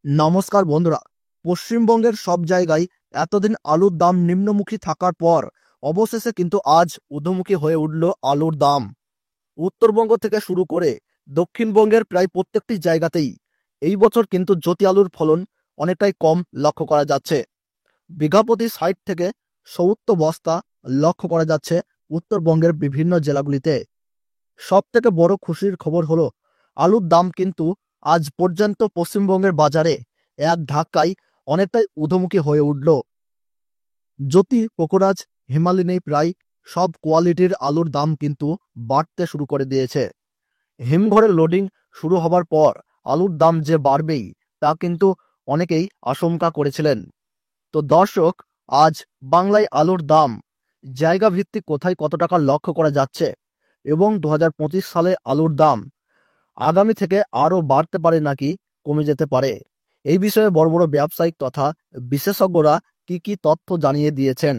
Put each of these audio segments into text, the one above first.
নমস্কার বন্ধুরা। পশ্চিমবঙ্গের সব জায়গায় এতদিন আলুর দাম নিম্নমুখী থাকার পর অবশেষে কিন্তু আজ ঊর্ধ্বমুখী হয়ে উঠল আলুর দাম। উত্তরবঙ্গ থেকে শুরু করে দক্ষিণবঙ্গের প্রায় প্রত্যেকটি জায়গাতেই এই বছর কিন্তু জ্যোতি আলুর ফলন অনেকটাই কম লক্ষ্য করা যাচ্ছে। বিঘা প্রতি ৬০ থেকে ৭০ বস্তা লক্ষ্য করা যাচ্ছে উত্তরবঙ্গের বিভিন্ন জেলাগুলিতে। সব থেকে বড় খুশির খবর হলো আলুর দাম কিন্তু আজ পর্যন্ত পশ্চিমবঙ্গের বাজারে এক ধাক্কায় অনেকটাই ঊর্ধ্বমুখী হয়ে উঠল। জ্যোতি, পোকরাজ, হিমালয়ান প্রায় সব কোয়ালিটির আলুর দাম কিন্তু বাড়তে শুরু করে দিয়েছে। হিমঘরে লোডিং শুরু হবার পর আলুর দাম যে বাড়বেই তা কিন্তু অনেকেই আশঙ্কা করেছিলেন। তো দর্শক, আজ বাংলায় আলুর দাম জায়গা ভিত্তিক কোথায় কত টাকা লক্ষ্য করা যাচ্ছে এবং 2025 সালে আলুর দাম আগামী থেকে আরও বাড়তে পারে নাকি কমে যেতে পারে, এই বিষয়ে বড় বড় ব্যবসায়িক তথা বিশেষজ্ঞরা কি কি তথ্য জানিয়ে দিয়েছেন,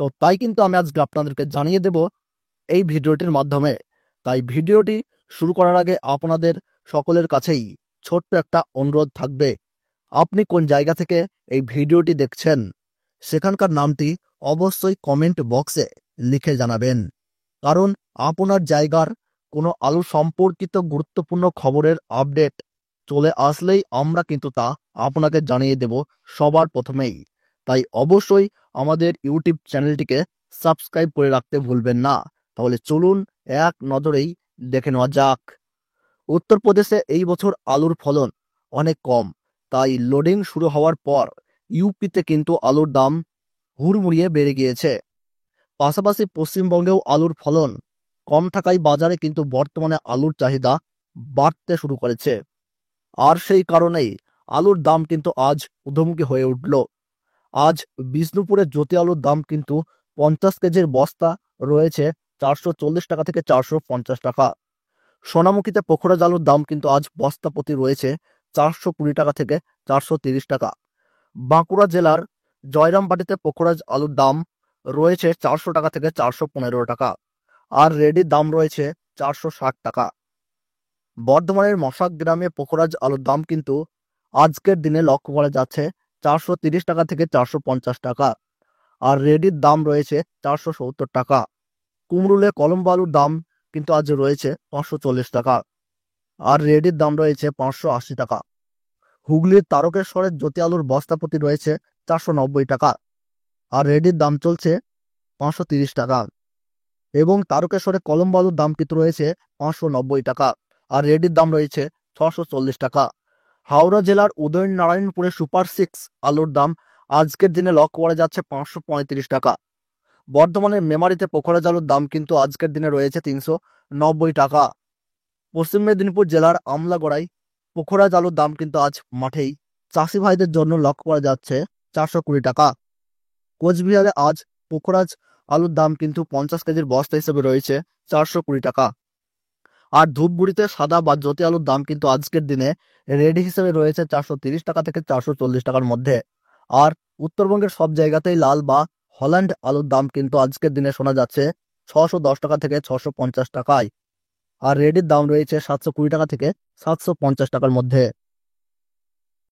তো তাই কিন্তু আমি আজকে আপনাদেরকে জানিয়ে দেব এই ভিডিওটির মাধ্যমে। তাই ভিডিওটি শুরু করার আগে আপনাদের সকলের কাছেই ছোট্ট একটা অনুরোধ থাকবে, আপনি কোন জায়গা থেকে এই ভিডিওটি দেখছেন সেখানকার নামটি অবশ্যই কমেন্ট বক্সে লিখে জানাবেন। কারণ আপনার জায়গার কোনো আলু সম্পর্কিত গুরুত্বপূর্ণ খবরের আপডেট চলে আসলেই আমরা কিন্তু তা আপনাকে জানিয়ে দেব সবার প্রথমেই। তাই অবশ্যই আমাদের ইউটিউব চ্যানেলটিকে সাবস্ক্রাইব করে রাখতে ভুলবেন না। তাহলে চলুন এক নজরেই দেখে নেওয়া যাক। উত্তরপ্রদেশে এই বছর আলুর ফলন অনেক কম, তাই লোডিং শুরু হওয়ার পর ইউপিতে কিন্তু আলুর দাম হুড়মুড়িয়ে বেড়ে গিয়েছে। পাশাপাশি পশ্চিমবঙ্গেও আলুর ফলন কম থাকায় বাজারে কিন্তু বর্তমানে আলুর চাহিদা বাড়তে শুরু করেছে। আর সেই কারণেই আলুর দাম কিন্তু আজ ঊর্ধ্বমুখী হয়ে উঠল। আজ বিষ্ণুপুরের জ্যোতি আলুর দাম কিন্তু 50 কেজির বস্তা রয়েছে 440 টাকা থেকে 450 টাকা। সোনামুখীতে পোখরাজ আলুর দাম কিন্তু আজ বস্তা প্রতি রয়েছে 420 টাকা থেকে 430 টাকা। বাঁকুড়া জেলার জয়রামবাটিতে পোখরাজ আলুর দাম রয়েছে 400 টাকা থেকে 415 টাকা, আর রেডির দাম রয়েছে 460 টাকা। বর্ধমানের মশাক গ্রামে পোখরাজ আলুর দাম কিন্তু আজকের দিনে লক্ষ্য করা যাচ্ছে 430 টাকা থেকে 450 টাকা, আর রেডির দাম রয়েছে 470 টাকা। কুমরুলে কলম্বো আলুর দাম কিন্তু আজ রয়েছে 540 টাকা, আর রেডির দাম রয়েছে 580 টাকা। হুগলির তারকেশ্বরের জ্যোতি আলুর বস্তা প্রতি রয়েছে 490 টাকা, আর রেডির দাম চলছে 530 টাকা। এবং তারকেশ্বরে কলম্বো আলুর দাম কিন্তু রয়েছে 590 টাকা, আর রেডির দাম রয়েছে 640 টাকা। হাওড়া জেলার উদয়নারায়ণপুরে সুপার 6 আলুর দাম আজকের দিনে লক্ষ্য করা যাচ্ছে 535 টাকা। বর্ধমানের মেমারিতে পোখরাজ আলুর দাম কিন্তু আজকের দিনে রয়েছে 390 টাকা। পশ্চিম মেদিনীপুর জেলার আমলাগড়াই পোখরাজ আলুর দাম কিন্তু আজ মাঠেই চাষি ভাইদের জন্য লক্ষ্য করা যাচ্ছে 420 টাকা। কোচবিহারে আজ পোখরাজ আলুর দাম কিন্তু 50 কেজির বস্তা হিসেবে রয়েছে 420 টাকা। আর ধূপগুড়িতে সাদা বা জ্যোতি আলুর দাম কিন্তু আজকের দিনে রেডি হিসেবে রয়েছে 430 টাকা থেকে 440 টাকার মধ্যে। আর উত্তরবঙ্গের সব জায়গাতেই লাল বা হল্যান্ড আলুর দাম কিন্তু আজকের দিনে শোনা যাচ্ছে 610 টাকা থেকে 650 টাকায়, আর রেডির দাম রয়েছে 720 টাকা থেকে 750 টাকার মধ্যে।